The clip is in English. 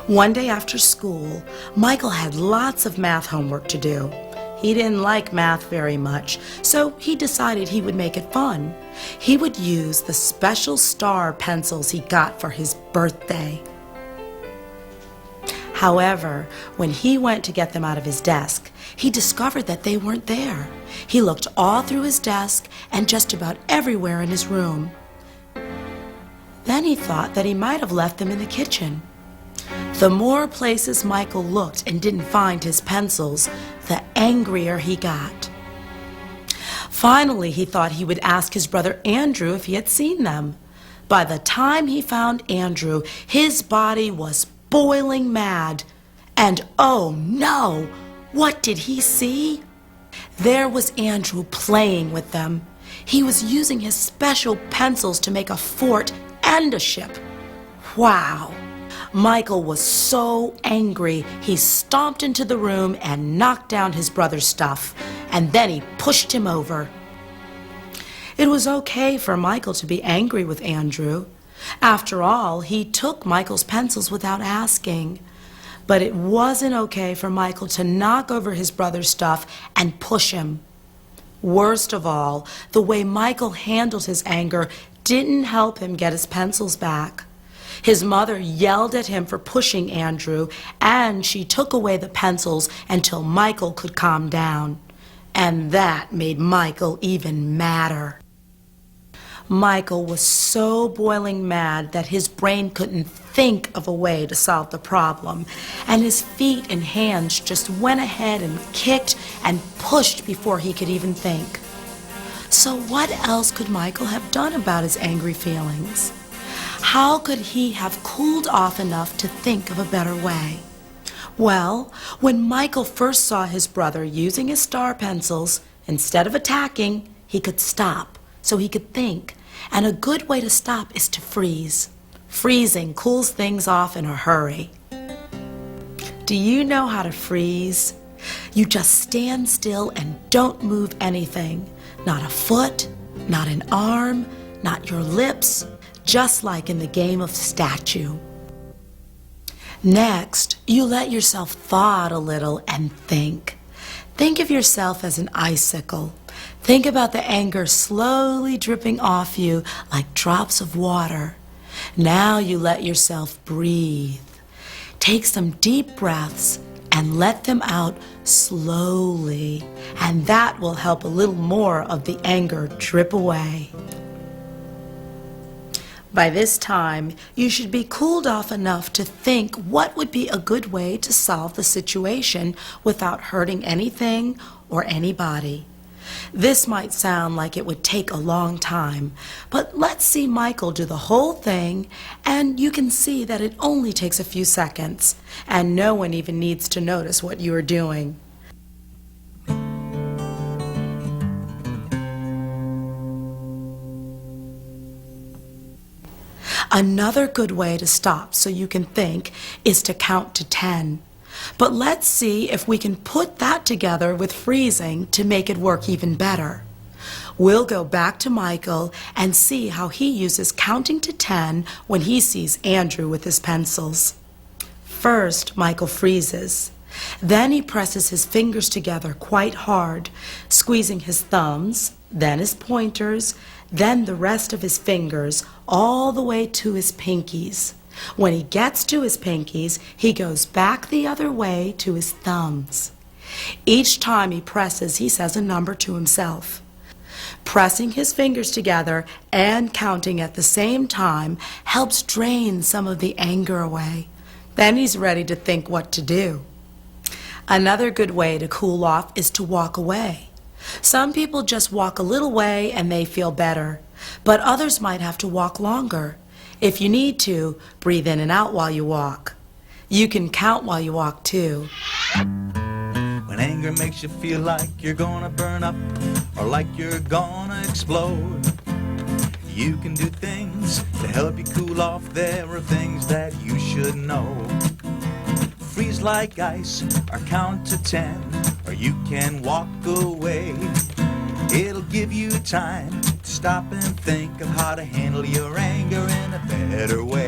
One day after school, Michael had lots of math homework to do. He didn't like math very much, so he decided he would make it fun. He would use the special star pencils he got for his birthday. However, when he went to get them out of his desk, he discovered that they weren't there. He looked all through his desk and just about everywhere in his room. Then he thought that he might have left them in the kitchen. The more places Michael looked and didn't find his pencils, the angrier he got. Finally, he thought he would ask his brother Andrew if he had seen them. By the time he found Andrew, his body was boiling mad. And oh no, what did he see? There was Andrew playing with them. He was using his special pencils to make a fort and a ship. Wow! Michael was so angry, he stomped into the room and knocked down his brother's stuff, and then he pushed him over. It was okay for Michael to be angry with Andrew. After all, he took Michael's pencils without asking. But it wasn't okay for Michael to knock over his brother's stuff and push him. Worst of all, the way Michael handled his anger didn't help him get his pencils back. His mother yelled at him for pushing Andrew, and she took away the pencils until Michael could calm down. And that made Michael even madder. Michael was so boiling mad that his brain couldn't think of a way to solve the problem, and his feet and hands just went ahead and kicked and pushed before he could even think. So what else could Michael have done about his angry feelings? How could he have cooled off enough to think of a better way? Well, when Michael first saw his brother using his star pencils, instead of attacking, he could stop so he could think. And a good way to stop is to freeze. Freezing cools things off in a hurry. Do you know how to freeze? You just stand still and don't move anything. Not a foot, not an arm, not your lips, just like in the game of statue. Next, you let yourself thaw out a little and think. Think of yourself as an icicle. Think about the anger slowly dripping off you like drops of water. Now you let yourself breathe. Take some deep breaths and let them out slowly, and that will help a little more of the anger drip away. By this time, you should be cooled off enough to think what would be a good way to solve the situation without hurting anything or anybody. This might sound like it would take a long time, but let's see Michael do the whole thing, and you can see that it only takes a few seconds, and no one even needs to notice what you are doing. Another good way to stop so you can think is to count to 10. But let's see if we can put that together with freezing to make it work even better. We'll go back to Michael and see how he uses counting to 10 when he sees Andrew with his pencils. First, Michael freezes. Then he presses his fingers together quite hard, squeezing his thumbs, then his pointers, then the rest of his fingers, all the way to his pinkies. When he gets to his pinkies, he goes back the other way to his thumbs. Each time he presses, he says a number to himself. Pressing his fingers together and counting at the same time helps drain some of the anger away. Then he's ready to think what to do. Another good way to cool off is to walk away. Some people just walk a little way and they feel better, but others might have to walk longer. If you need to, breathe in and out while you walk. You can count while you walk too. When anger makes you feel like you're gonna burn up or like you're gonna explode, you can do things to help you cool off. There are things that you should know. Freeze like ice or count to 10, or you can walk away. It'll give you time to stop and think of how to handle your anger in a better way.